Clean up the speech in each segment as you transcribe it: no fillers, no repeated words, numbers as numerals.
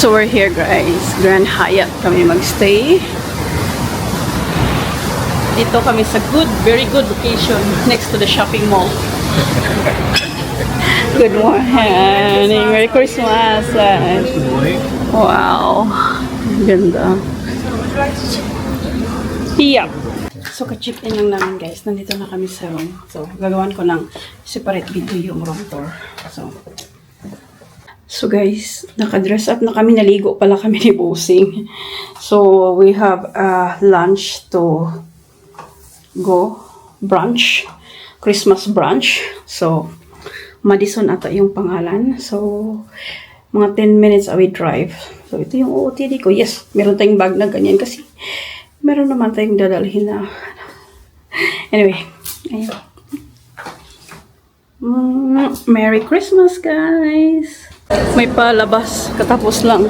So we're here guys, Grand Hyatt kami magstay. Dito kami sa very good location next to the shopping mall. Good morning, Merry Christmas. Wow, ganda. Yep. So ka-check in lang namin guys, nandito na kami sa room. So gagawan ko ng separate video yung room tour. So guys, naka-dress up na kami, naligo pala kami ni Bossing. So we have lunch to go, brunch, Christmas brunch. So Madison ata yung pangalan. So mga 10 minutes away drive. So ito yung OOTD ko. Yes, meron tayong bag na ganyan kasi meron naman tayong dadalhin na. Anyway, ayun. Merry Christmas guys! May palabas, katapos lang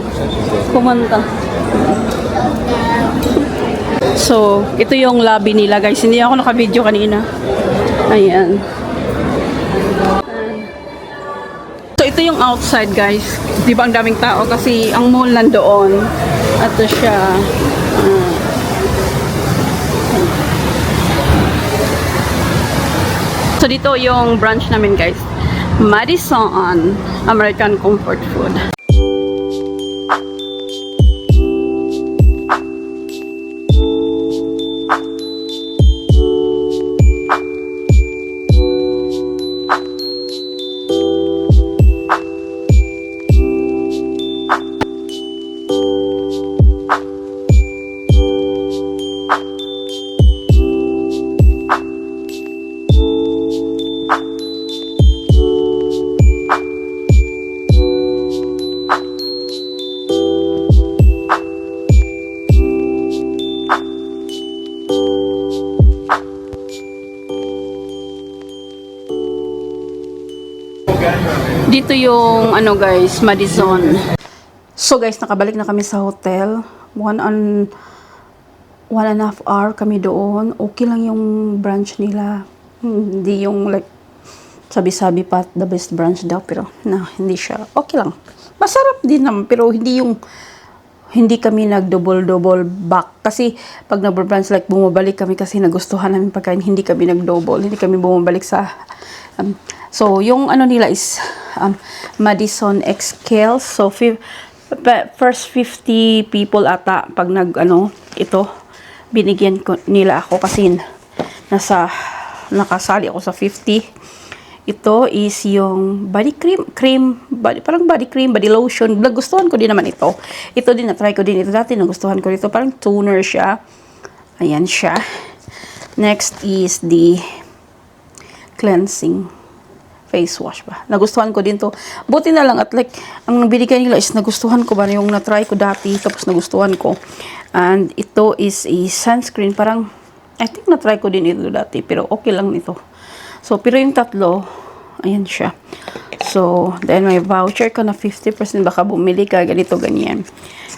kumanta. So, ito yung lobby nila guys. Hindi ako naka-video kanina. Ayan. So, ito yung outside guys. Di ba ang daming tao? Kasi ang mall nandoon. At siya. So, dito yung branch namin guys. Madison American Comfort Food. Dito yung ano guys, Madison. So guys, nakabalik na kami sa hotel. 1.5 hour kami doon. Okay lang yung branch nila. Hindi yung like sabi-sabi pa the best branch daw, pero hindi siya. Okay lang. Masarap din naman, pero hindi kami nag-double back. Kasi pag nag-branch, like bumabalik kami kasi nagustuhan namin pagkain, hindi kami nag-double. Hindi kami bumabalik sa so, yung ano nila is Madison X-Scale. So, first 50 people ata pag ito, binigyan nila ako kasi nakasali ako sa 50. Ito is yung body cream, parang body cream, body lotion. Nagustuhan ko din naman ito. Ito din, na-try ko din ito dati. Nagustuhan ko dito. Parang toner siya. Ayan siya. Next is the cleansing face wash ba. Nagustuhan ko din to. Buti na lang at like, ang binigay nila is nagustuhan ko ba yung na-try ko dati tapos nagustuhan ko. And ito is a sunscreen. Parang, I think na-try ko din ito dati pero okay lang nito. So, pero yung tatlo, ayan siya. So, then may voucher ka na 50%. Baka bumili ka, ganito, ganyan.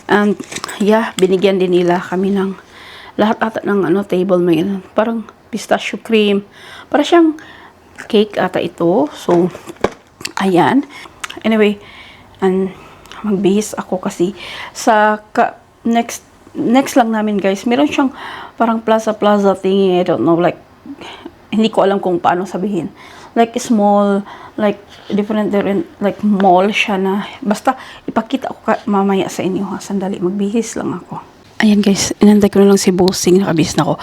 And, yeah, binigyan din nila kami ng lahat ata ng table may parang pistachio cream. Para siyang cake ata ito. So, ayan. Anyway, and magbihis ako kasi sa next lang namin guys. Meron siyang parang plaza thingy. I don't know, like, hindi ko alam kung paano sabihin. Like, small, like, different, like, mall siya na, basta, ipakita ko mamaya sa inyo, ha. Sandali, magbihis lang ako. Ayan, guys, inantay ko na lang si Bossing, nakabihis na ako.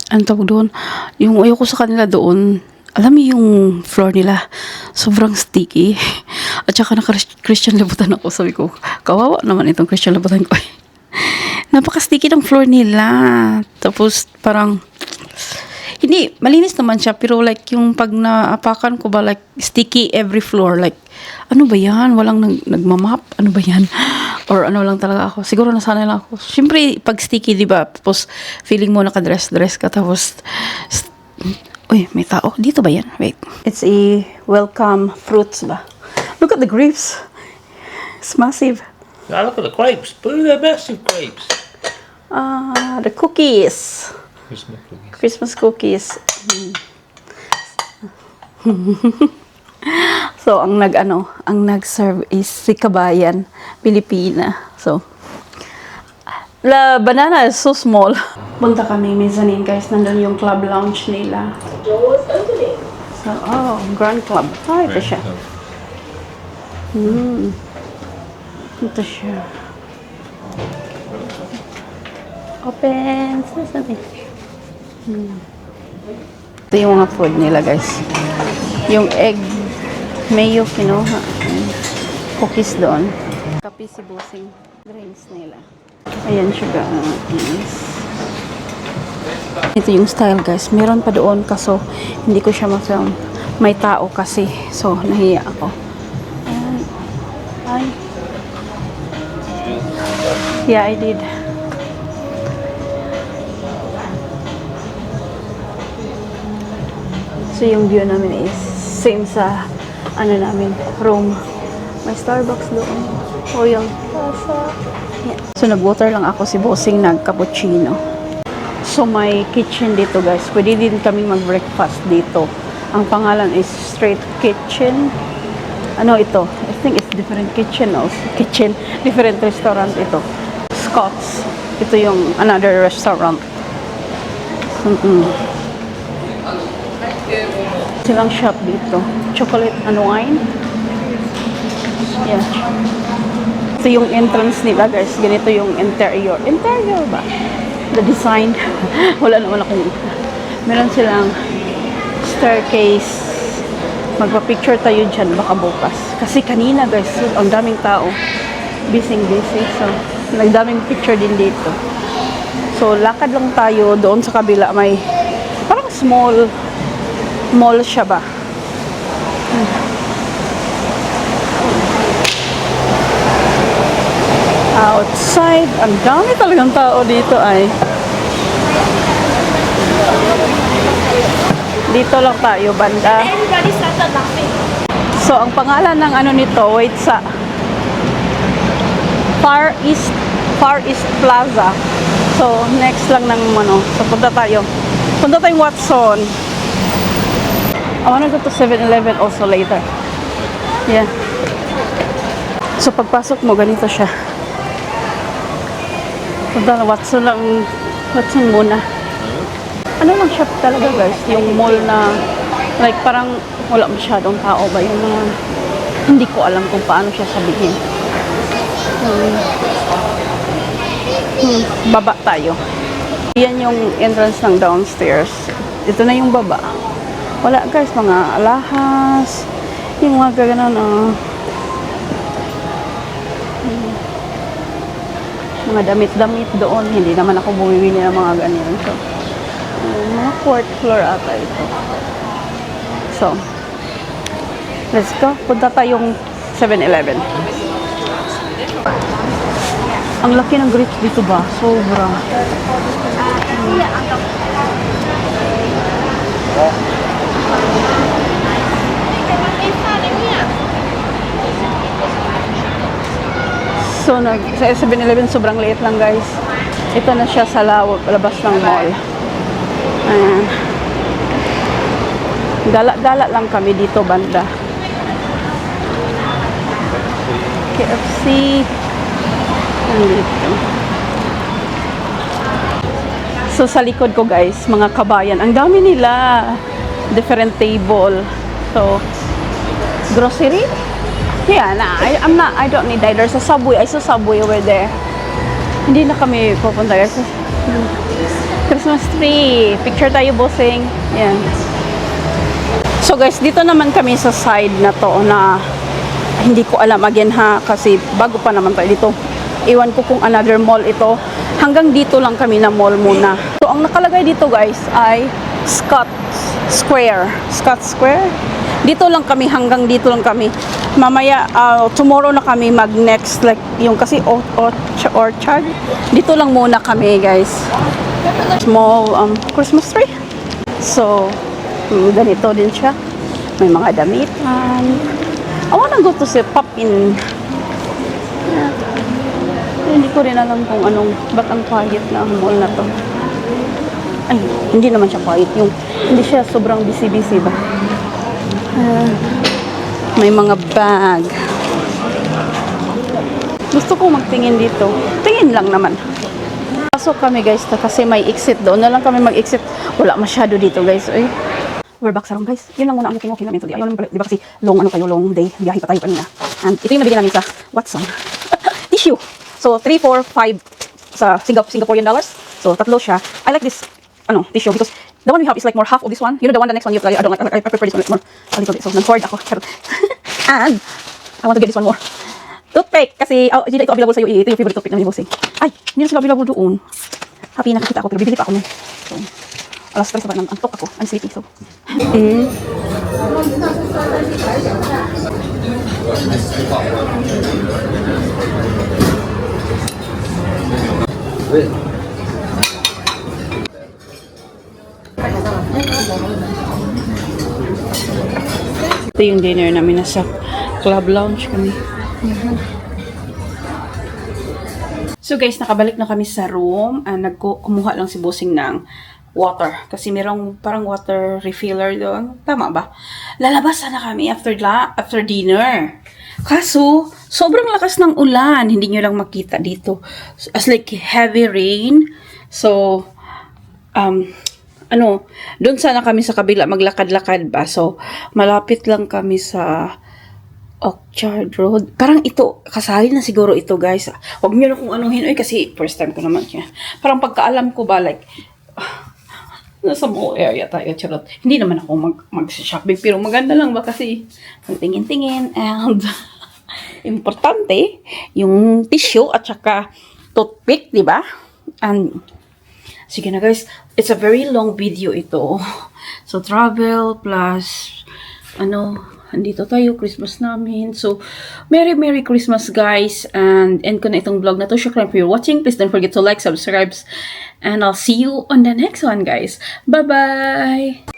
Ano tawag doon? Yung ayoko sa kanila doon, alam mo yung floor nila, sobrang sticky. At saka naka-Christian labutan ako. Sabi ko, kawawa naman itong Christian labutan ko. Napaka-sticky ng floor nila. Tapos, parang, hindi, malinis naman siya, pero like yung pag naapakan ko ba, like sticky every floor, like ano ba yan? Walang nagmamap? Ano ba yan? Or ano lang talaga ako. Siguro nasanay lang ako. Siyempre, pag sticky, di ba? Tapos feeling mo nakadress ka, tapos uy, may tao. Dito ba yan? Wait. It's a welcome fruits ba? Look at the grapes. It's massive. Now look at the grapes. Blue, they're massive grapes. The cookies. Christmas cookies. So So, ang nag-serve is si Kabayan, Pilipina. So, la banana is so small. Punta kami mezzanine, guys. Nandun yung club lounge nila. So, Grand Club. Ito siya. Ito siya. Open. Ito yung mga food nila, guys. Yung egg mayo kinuha. Cookies doon. Kape si Bossing. Drinks nila. Ayan siya, guys. Ito yung style, guys. Meron pa doon kaso hindi ko siya ma-film. May tao kasi. So, nahiya ako. Ayan. Ay. Yeah, I did. So, yung view namin is same sa namin, room. May Starbucks doon. Royal Plaza. Yeah. So, nag-water lang ako, si Bossing nag-cappuccino. So, may kitchen dito, guys. Pwede din kami mag-breakfast dito. Ang pangalan is Street Kitchen. Ano ito? I think it's different kitchen also. Kitchen. Different restaurant ito. Scott's. Ito yung another restaurant. Silang shop dito. Chocolate and wine. Yeah. Ito yung entrance nila, guys. Ganito yung interior. Interior ba? The design. Wala naman akong... Meron silang staircase. Magpa-picture tayo dyan, baka bukas. Kasi kanina, guys, ang daming tao. Busy. So, nagdaming picture din dito. So, lakad lang tayo. Doon sa kabila may parang small mall siya ba? Outside, ang dami talagang tao dito ay. Dito lang tayo, banda. Everybody started laughing. So, ang pangalan ng nito, wait sa Far East Plaza. So, next lang ng So, punta tayong Watson. I wanna go to 7-Eleven also later. Yeah. So, pagpasok mo, ganito siya. Punta na Watson muna. Ano lang siya talaga, guys? Yung mall na, like, parang wala masyadong tao ba? Yung mga, hindi ko alam kung paano siya sabihin. Baba tayo. Yan yung entrance ng downstairs. Ito na yung baba. Wala, guys, mga alahas. Yung mga gano'n, mga damit-damit doon. Hindi naman ako bumibili ng mga ganyan. So, mga 4th floor ata ito. So, let's go. Punta tayong 7-Eleven. Ang laki ng grapes dito ba? Sobra. So, sa 7-Eleven sobrang liit lang, guys. Ito na siya sa labas ng mall. Ayan. Gala-gala lang kami dito, banda. KFC. Nandito. So, sa likod ko, guys, mga kabayan. Ang dami nila. Different table. So, grocery? Yeah, I don't need that. There's a Subway. I saw Subway over there. Hindi na kami pupunta, guys. Christmas tree. Picture tayo, Bossing. Yan. So, guys, dito naman kami sa side na to na hindi ko alam again ha, kasi bago pa naman tayo dito. Iwan ko kung another mall ito. Hanggang dito lang kami na mall muna. So, ang nakalagay dito, guys, ay Scott Square. Scott Square? Dito lang kami, hanggang dito lang kami. Mamaya, tomorrow na kami mag-next, like, yung kasi orchard. Dito lang muna kami, guys. Small Christmas tree. So, ganito din siya. May mga damitan. I wanna go to see Pop-In. Yeah. Hindi ko rin alam kung ba't ang quiet na mall na to. Ay, hindi naman siya quiet. Hindi siya sobrang busy-busy ba? May mga bag. Gusto ko magtingin dito. Tingin lang naman. Pasok kami guys kasi may exit doon. Na lang kami mag-exit. Wala masyado dito guys. Ay. We're back sa room guys. Yun lang muna ang walking namin today. Ayun, di ba kasi long day. Biyahe pa tayo kanina. And ito yung nabili namin sa Watson. Tissue. So 3, 4, 5 sa Singaporean dollars. So tatlo siya. I like this tissue because the one we have is like more half of this one. You know the next one you have, I don't like. I prefer this one. It's more a little bit. So nag-hoard ako. And I want to get this one more. Toothpick kasi hindi ito available sa iyo. Ito yung favorite toothpick namin ni Bossing. Ay, hindi na sila available doon. Happy nakakita ako pero bibili pa ako nun. So, alas 3 sa parang antok ako. I'm sleepy. So. Ito yung dinner namin. Nasa club lounge kami. So guys, nakabalik na kami sa room. Kumuha lang si Bossing ng water. Kasi merong parang water refiller doon. Tama ba? Lalabas na kami after dinner. Kaso, sobrang lakas ng ulan. Hindi nyo lang makita dito. As like heavy rain. So, doon sana kami sa kabila maglakad-lakad ba. So, malapit lang kami sa Orchard Road. Parang ito, kasali na siguro ito guys. Huwag nyo lang kung anuhin. Ay, kasi first time ko naman yan. Parang pagkaalam ko ba, like, nasa mall area tayo, charot. Hindi naman ako mag-shopping, pero maganda lang ba kasi magtingin-tingin and importante, yung tissue at saka toothpick, di ba? And, sige na guys, it's a very long video ito. So, travel plus, andito tayo, Christmas namin. So, Merry Christmas guys. And end ko na itong vlog na to. Shukran for your watching. Please don't forget to like, subscribe. And I'll see you on the next one guys. Bye-bye!